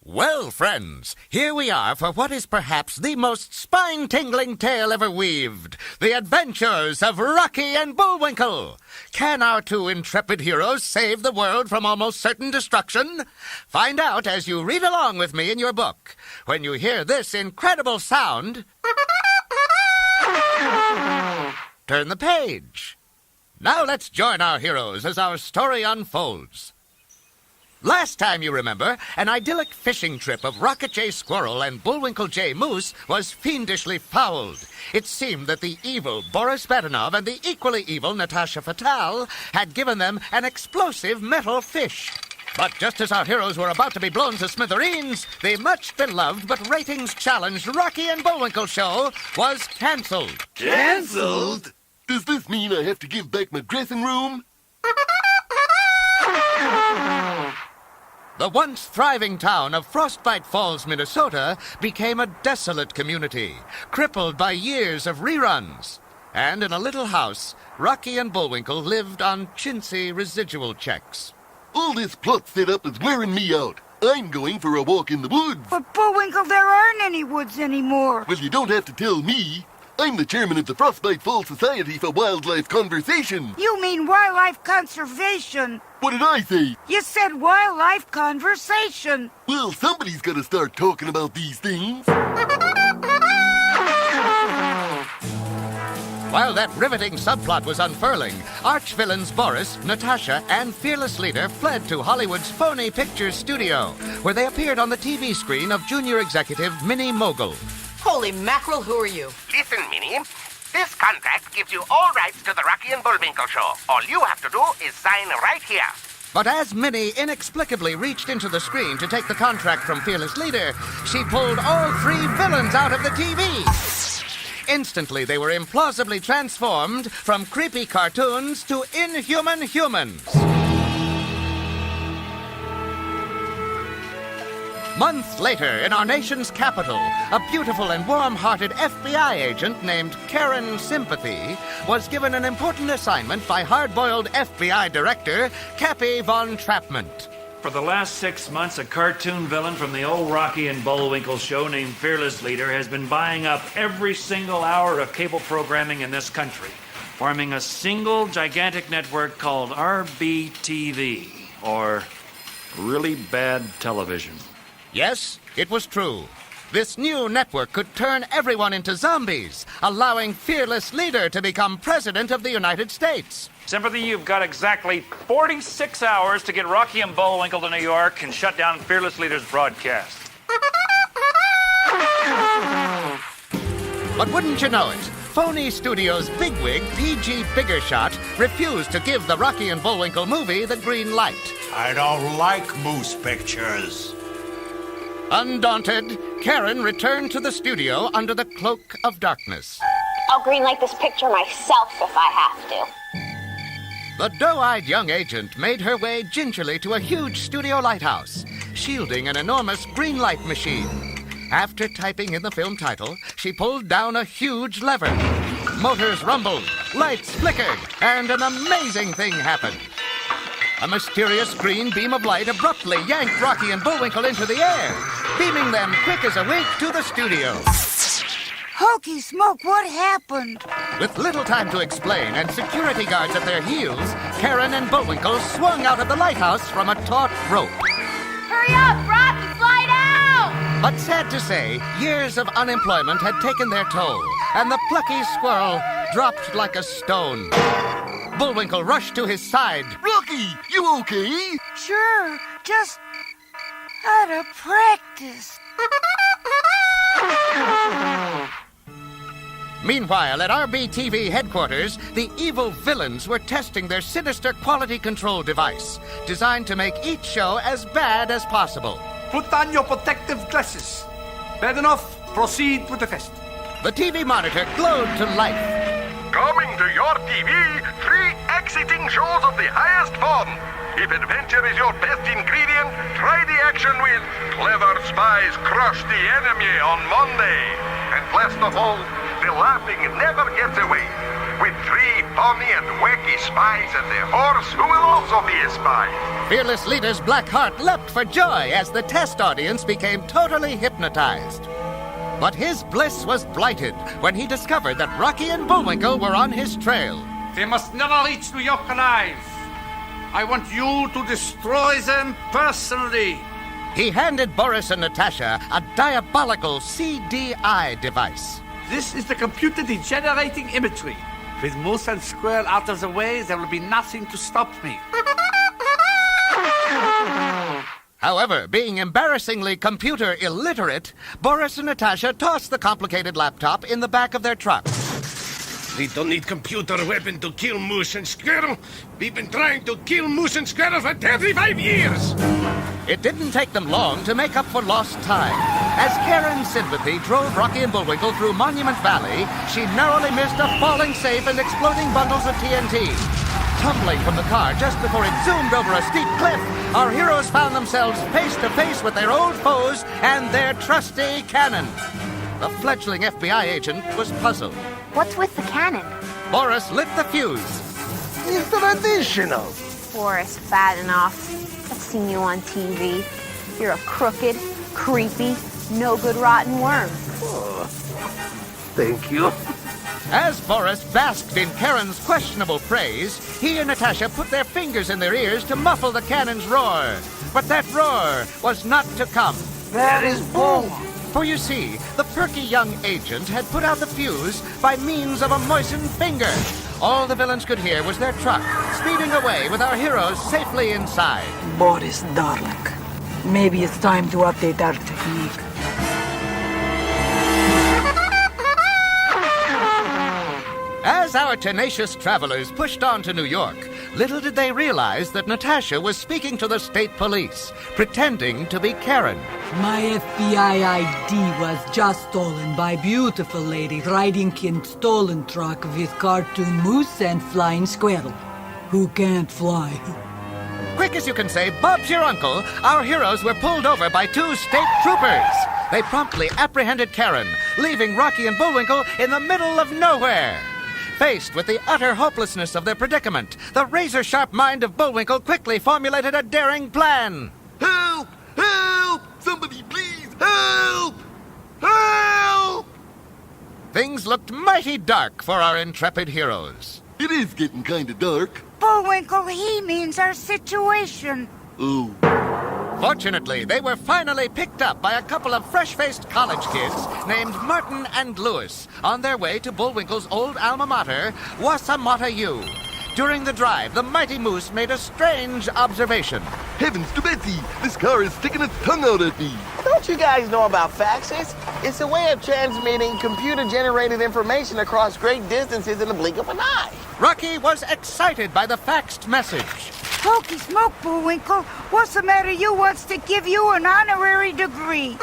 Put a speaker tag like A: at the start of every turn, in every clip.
A: Well, friends, here we are for what is perhaps the most spine-tingling tale ever weaved. The adventures of Rocky and Bullwinkle. Can our two intrepid heroes save the world from almost certain destruction? Find out as you read along with me in your book. When you hear this incredible sound, turn the page. Now let's join our heroes as our story unfolds. Last time, you remember, an idyllic fishing trip of Rocket J. Squirrel and Bullwinkle J. Moose was fiendishly fouled. It seemed that the evil Boris Badenov and the equally evil Natasha Fatal had given them an explosive metal fish. But just as our heroes were about to be blown to smithereens, the much-beloved but ratings-challenged Rocky and Bullwinkle show was cancelled.
B: Cancelled? Does this mean I have to give back my dressing room?
A: The once thriving town of Frostbite Falls, Minnesota, became a desolate community, crippled by years of reruns. And in a little house, Rocky and Bullwinkle lived on chintzy residual checks.
B: All this plot setup is wearing me out. I'm going for a walk in the woods.
C: But, Bullwinkle, there aren't any woods anymore.
B: Well, you don't have to tell me. I'm the chairman of the Frostbite Falls Society for Wildlife Conversation.
C: You mean wildlife conservation.
B: What did I say?
C: You said wildlife conversation.
B: Well, somebody's got to start talking about these things.
A: While that riveting subplot was unfurling, arch-villains Boris, Natasha, and fearless leader fled to Hollywood's Phony Pictures studio, where they appeared on the TV screen of junior executive Minnie Mogul.
D: Holy mackerel, who are you?
E: Listen, Minnie. This contract gives you all rights to the Rocky and Bullwinkle show. All you have to do is sign right here.
A: But as Minnie inexplicably reached into the screen to take the contract from fearless leader, she pulled all three villains out of the TV. Instantly, they were implausibly transformed from creepy cartoons to inhuman humans. Months later, in our nation's capital, a beautiful and warm-hearted FBI agent named Karen Sympathy was given an important assignment by hard-boiled FBI director Cappy Von Trappment.
F: For the last 6 months, a cartoon villain from the old Rocky and Bullwinkle show named Fearless Leader has been buying up every single hour of cable programming in this country, forming a single gigantic network called RBTV, or Really Bad Television.
A: Yes, it was true. This new network could turn everyone into zombies, allowing Fearless Leader to become President of the United States.
F: Sympathy, you've got exactly 46 hours to get Rocky and Bullwinkle to New York and shut down Fearless Leader's broadcast.
A: But wouldn't you know it, Phony Studios' bigwig, PG Biggershot, refused to give the Rocky and Bullwinkle movie the green light.
G: I don't like moose pictures.
A: Undaunted, Karen returned to the studio under the cloak of darkness.
H: I'll greenlight this picture myself if I have to.
A: The doe-eyed young agent made her way gingerly to a huge studio lighthouse, shielding an enormous green light machine. After typing in the film title, she pulled down a huge lever. Motors rumbled, lights flickered, and an amazing thing happened. A mysterious green beam of light abruptly yanked Rocky and Bullwinkle into the air, beaming them quick as a wink to the studio.
C: Hokey smoke, what happened?
A: With little time to explain and security guards at their heels, Karen and Bullwinkle swung out of the lighthouse from a taut rope.
H: Hurry up, Rocky, fly down!
A: But sad to say, years of unemployment had taken their toll, and the plucky squirrel dropped like a stone. Bullwinkle rushed to his side.
B: Rocky, you okay?
C: Sure, just out of practice.
A: Meanwhile, at RBTV headquarters, the evil villains were testing their sinister quality control device, designed to make each show as bad as possible.
I: Put on your protective glasses. Bad enough, proceed with the test.
A: The TV monitor glowed to life.
E: Coming to your TV, 3 exciting shows of the highest fun. If adventure is your best ingredient, try the action with Clever Spies Crush the Enemy on Monday. And last of all, the laughing never gets away. with 3 funny and wacky spies and a horse who will also be a spy.
A: Fearless leader's black heart leapt for joy as the test audience became totally hypnotized. But his bliss was blighted when he discovered that Rocky and Bullwinkle were on his trail.
I: They must never reach New York alive. I want you to destroy them personally.
A: He handed Boris and Natasha a diabolical CDI device.
I: This is the computer degenerating imagery. With Moose and Squirrel out of the way, there will be nothing to stop me.
A: However, being embarrassingly computer illiterate, Boris and Natasha tossed the complicated laptop in the back of their truck.
G: We don't need computer weapon to kill Moose and Squirrel. We've been trying to kill Moose and Squirrel for 35 years.
A: It didn't take them long to make up for lost time. As Karen's sympathy drove Rocky and Bullwinkle through Monument Valley, she narrowly missed a falling safe and exploding bundles of TNT. Tumbling from the car just before it zoomed over a steep cliff, our heroes found themselves face to face with their old foes and their trusty cannon. The fledgling FBI agent was puzzled.
H: What's with the cannon?
A: Boris lit the fuse.
B: It's traditional.
H: Boris, bad enough. I've seen you on TV. You're a crooked, creepy, no good rotten worm.
B: Thank you.
A: As Boris basked in Karen's questionable praise, he and Natasha put their fingers in their ears to muffle the cannon's roar. But that roar was not to come.
C: That is bull.
A: For you see, the perky young agent had put out the fuse by means of a moistened finger. All the villains could hear was their truck, speeding away with our heroes safely inside.
J: Boris, darling, maybe it's time to update our technique.
A: As our tenacious travelers pushed on to New York, little did they realize that Natasha was speaking to the state police, pretending to be Karen.
J: My FBI ID was just stolen by beautiful lady riding in stolen truck with cartoon moose and flying squirrel, who can't fly.
A: Quick as you can say, Bob's your uncle, our heroes were pulled over by 2 state troopers. They promptly apprehended Karen, leaving Rocky and Bullwinkle in the middle of nowhere. Faced with the utter hopelessness of their predicament, the razor-sharp mind of Bullwinkle quickly formulated a daring plan.
B: Help! Help! Somebody please help! Help!
A: Things looked mighty dark for our intrepid heroes.
B: It is getting kind of dark.
C: Bullwinkle, he means our situation.
B: Oh.
A: Fortunately, they were finally picked up by a couple of fresh-faced college kids named Martin and Lewis on their way to Bullwinkle's old alma mater, Wasamata U. During the drive, the mighty moose made a strange observation.
B: Heavens to Betsy! This car is sticking its tongue out at me.
K: Don't you guys know about faxes? It's a way of transmitting computer-generated information across great distances in the blink of an eye.
A: Rocky was excited by the faxed message.
C: Hokey smoke, Bullwinkle. What's the matter? You wants to give you an honorary degree.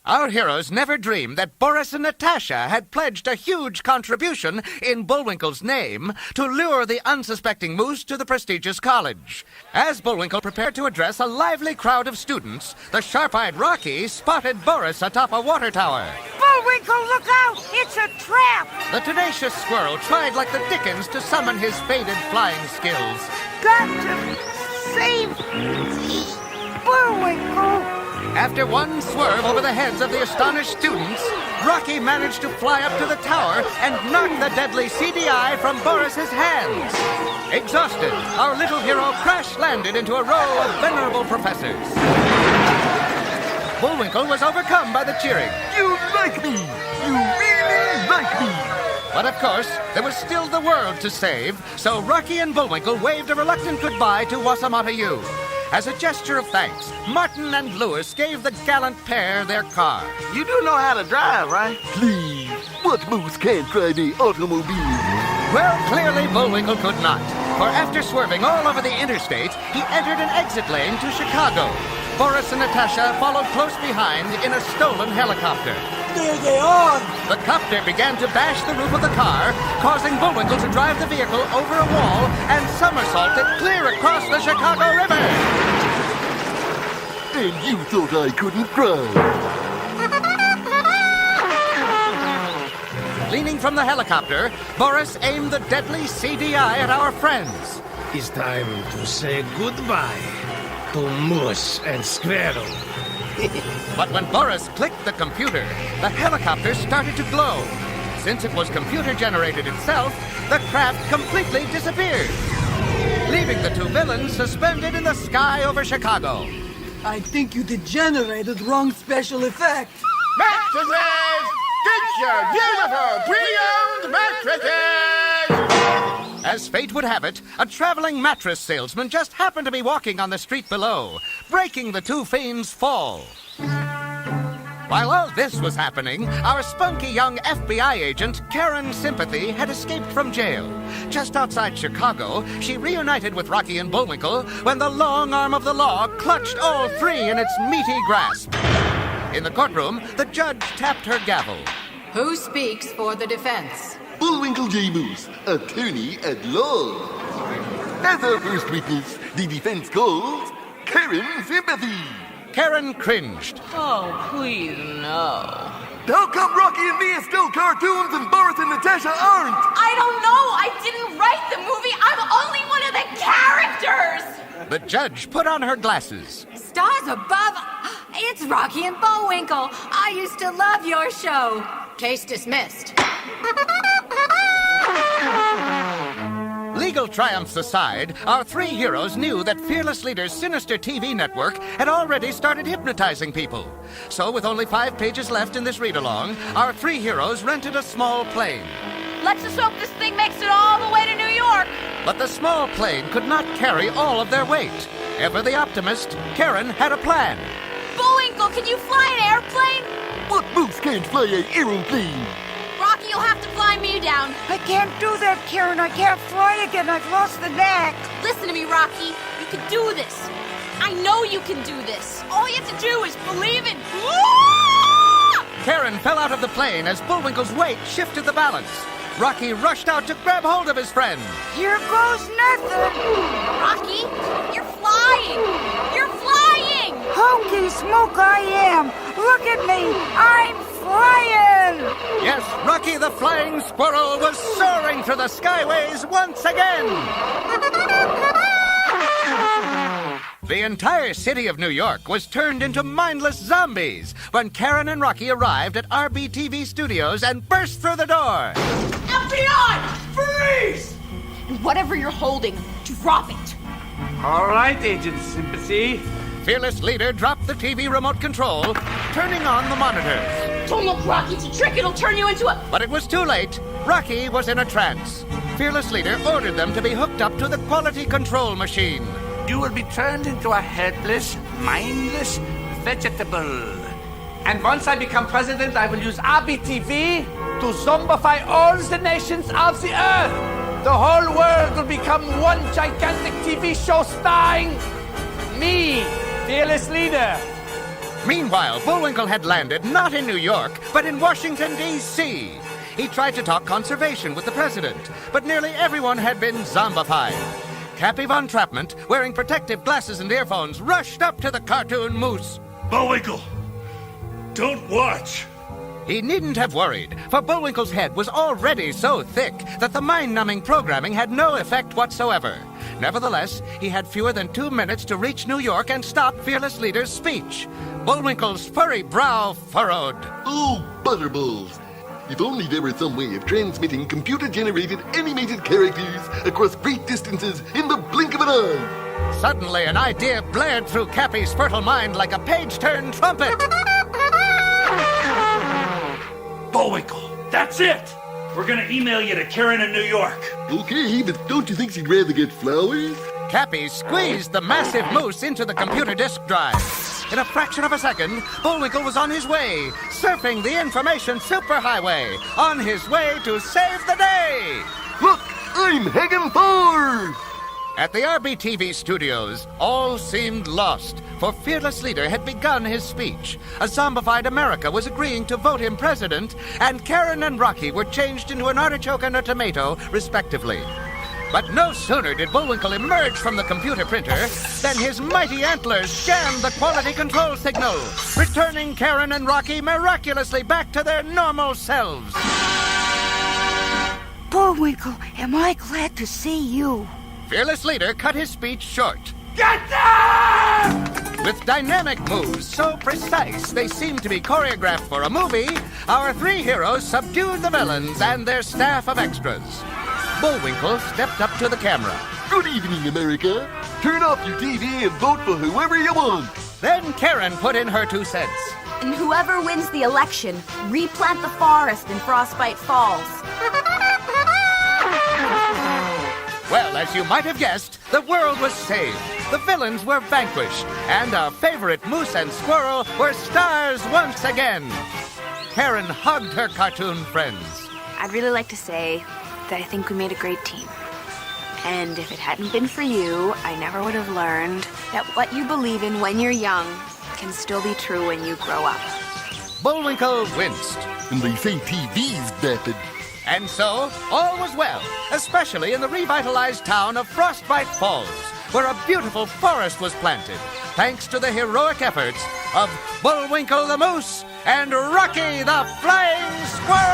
A: Our heroes never dreamed that Boris and Natasha had pledged a huge contribution in Bullwinkle's name to lure the unsuspecting moose to the prestigious college. As Bullwinkle prepared to address a lively crowd of students, the sharp-eyed Rocky spotted Boris atop a water tower.
C: Bullwinkle, look out! It's a trap!
A: The tenacious squirrel tried like the dickens to summon his faded flying skills.
C: Got to save Bullwinkle.
A: After one swerve over the heads of the astonished students, Rocky managed to fly up to the tower and knock the deadly CDI from Boris's hands. Exhausted, our little hero crash-landed into a row of venerable professors. Bullwinkle was overcome by the cheering.
B: You like me! You really like me!
A: But of course, there was still the world to save, so Rocky and Bullwinkle waved a reluctant goodbye to Wasamata U. As a gesture of thanks, Martin and Lewis gave the gallant pair their car.
K: You do know how to drive, right?
B: Please, what moose can't drive a automobile?
A: Well, clearly Bullwinkle could not, for after swerving all over the interstate, he entered an exit lane to Chicago. Boris and Natasha followed close behind in a stolen helicopter.
J: There they are!
A: The copter began to bash the roof of the car, causing Bullwinkle to drive the vehicle over a wall and somersault it clear across the Chicago River.
B: And you thought I couldn't drive?
A: Leaning from the helicopter, Boris aimed the deadly CDI at our friends.
G: It's time to say goodbye to Moose and Squirrel.
A: But when Boris clicked the computer, the helicopter started to glow. Since it was computer-generated itself, the craft completely disappeared, leaving the two villains suspended in the sky over Chicago.
J: I think you degenerated wrong special effect.
B: Mattresses! Get your beautiful pre-owned mattresses!
A: As fate would have it, a traveling mattress salesman just happened to be walking on the street below, breaking the two fiends' fall. While all this was happening, our spunky young FBI agent, Karen Sympathy, had escaped from jail. Just outside Chicago, she reunited with Rocky and Bullwinkle when the long arm of the law clutched all three in its meaty grasp. In the courtroom, the judge tapped her gavel.
D: Who speaks for the defense?
B: Bullwinkle J. Moose, attorney at law. As our first witness, the defense calls Karen Sympathy.
A: Karen cringed.
D: Oh, please, no.
B: How come Rocky and me are still cartoons and Boris and Natasha aren't?
H: I don't know. I didn't write the movie. I'm only one of the characters.
A: The judge put on her glasses.
H: Stars above. It's Rocky and Bullwinkle. I used to love your show.
D: Case dismissed.
A: Legal triumphs aside, our three heroes knew that Fearless Leader's sinister TV network had already started hypnotizing people. So with only 5 pages left in this read-along, our three heroes rented a small plane.
H: Let's just hope this thing makes it all the way to New York.
A: But the small plane could not carry all of their weight. Ever the optimist, Karen had a plan.
H: Bullwinkle, can you fly an airplane?
B: What Moose can't fly an aeroplane?
H: Rocky, you'll have to fly me down.
C: I can't do that, Karen. I can't fly again. I've lost the knack.
H: Listen to me, Rocky. You can do this. I know you can do this. All you have to do is believe in...
A: Karen fell out of the plane as Bullwinkle's weight shifted the balance. Rocky rushed out to grab hold of his friend.
C: Here goes nothing.
H: Rocky, you're flying. You're flying.
C: Hokey smoke I am. Look at me. I'm flying.
A: Yes, Rocky the Flying Squirrel was soaring through the skyways once again. The entire city of New York was turned into mindless zombies when Karen and Rocky arrived at RBTV Studios and burst through the door.
H: FBI, freeze! And whatever you're holding, drop it.
I: All right, Agent Sympathy.
A: Fearless Leader dropped the TV remote control, turning on the monitors.
H: Don't look, Rocky. It's a trick. It'll turn you into a...
A: But it was too late. Rocky was in a trance. Fearless Leader ordered them to be hooked up to the quality control machine.
I: You will be turned into a headless, mindless vegetable. And once I become president, I will use RBTV to zombify all the nations of the earth. The whole world will become one gigantic TV show starring me, Fearless Leader.
A: Meanwhile, Bullwinkle had landed not in New York, but in Washington, D.C. He tried to talk conservation with the president, but nearly everyone had been zombified. Cappy Von Trappment, wearing protective glasses and earphones, rushed up to the cartoon moose.
L: Bullwinkle, don't watch.
A: He needn't have worried, for Bullwinkle's head was already so thick that the mind-numbing programming had no effect whatsoever. Nevertheless, he had fewer than 2 minutes to reach New York and stop Fearless Leader's speech. Bullwinkle's furry brow furrowed.
B: Oh, butterballs. If only there were some way of transmitting computer-generated animated characters across great distances in the blink of an eye.
A: Suddenly, an idea blared through Cappy's fertile mind like a page-turn trumpet.
L: Bullwinkle, that's it. We're gonna email you to Karen in New York.
B: Okay, but don't you think she'd rather get flowers?
A: Cappy squeezed the massive moose into the computer disk drive. In a fraction of a second, Bullwinkle was on his way, surfing the information superhighway, on his way to save the day.
B: Look, I'm Hagen 4!
A: At the RBTV studios, all seemed lost, for Fearless Leader had begun his speech. A zombified America was agreeing to vote him president, and Karen and Rocky were changed into an artichoke and a tomato, respectively. But no sooner did Bullwinkle emerge from the computer printer than his mighty antlers jammed the quality control signal, returning Karen and Rocky miraculously back to their normal selves.
C: Bullwinkle, am I glad to see you.
A: Fearless Leader cut his speech short.
I: Get down!
A: With dynamic moves so precise they seem to be choreographed for a movie, our three heroes subdued the villains and their staff of extras. Bullwinkle stepped up to the camera.
B: Good evening, America. Turn off your TV and vote for whoever you want.
A: Then Karen put in her 2 cents.
H: And whoever wins the election, replant the forest in Frostbite Falls.
A: Well, as you might have guessed, the world was saved. The villains were vanquished, and our favorite moose and squirrel were stars once again. Karen hugged her cartoon friends.
H: I'd really like to say that I think we made a great team. And if it hadn't been for you, I never would have learned that what you believe in when you're young can still be true when you grow up.
A: Bullwinkle winced.
B: And they say TV's vapid.
A: And so, all was well, especially in the revitalized town of Frostbite Falls, where a beautiful forest was planted, thanks to the heroic efforts of Bullwinkle the Moose and Rocky the Flying Squirrel!